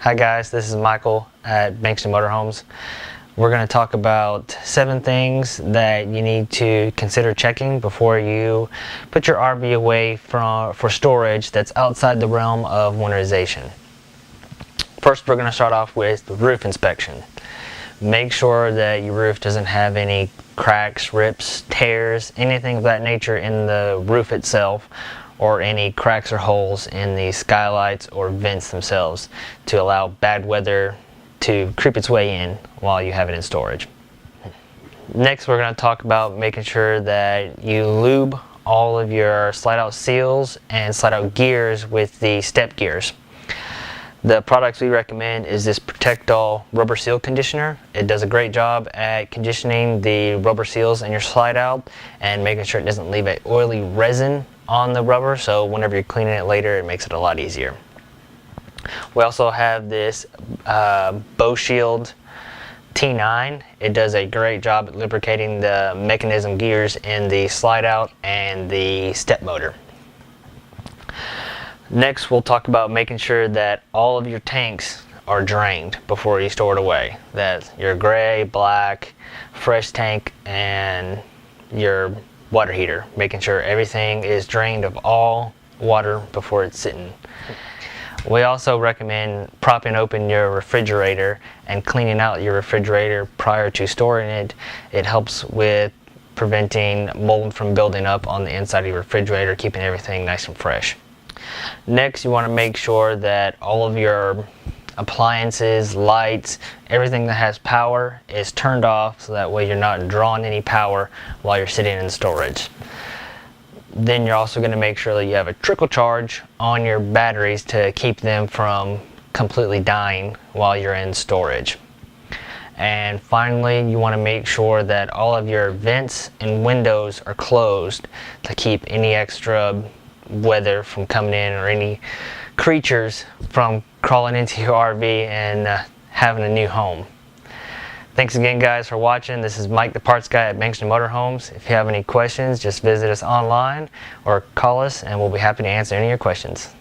Hi guys, this is Michael at Bankston Motorhomes. We're going to talk about 7 things that you need to consider checking before you put your RV away for storage that's outside the realm of winterization. First, we're going to start off with the roof inspection. Make sure that your roof doesn't have any cracks, rips, tears, anything of that nature in the roof itself, or any cracks or holes in the skylights or vents themselves to allow bad weather to creep its way in while you have it in storage. Next, we're going to talk about making sure that you lube all of your slide out seals and slide out gears with the step gears. The products we recommend is this Protect All rubber seal conditioner. It does a great job at conditioning the rubber seals in your slide out and making sure it doesn't leave an oily resin on the rubber, so whenever you're cleaning it later it makes it a lot easier. We also have this Bow Shield T9. It does a great job at lubricating the mechanism gears in the slide out and the step motor. Next, we'll talk about making sure that all of your tanks are drained before you store it away. That your gray, black, fresh tank, and your water heater. Making sure everything is drained of all water before it's sitting. We also recommend propping open your refrigerator and cleaning out your refrigerator prior to storing it. It helps with preventing mold from building up on the inside of your refrigerator, keeping everything nice and fresh. Next, you want to make sure that all of your appliances, lights, everything that has power is turned off, so that way you're not drawing any power while you're sitting in storage. Then you're also going to make sure that you have a trickle charge on your batteries to keep them from completely dying while you're in storage. And finally, you want to make sure that all of your vents and windows are closed to keep any extra weather from coming in or any creatures from crawling into your RV and having a new home. Thanks again guys for watching. This is Mike the parts guy at Bankston Motorhomes. If you have any questions, just visit us online or call us and we'll be happy to answer any of your questions.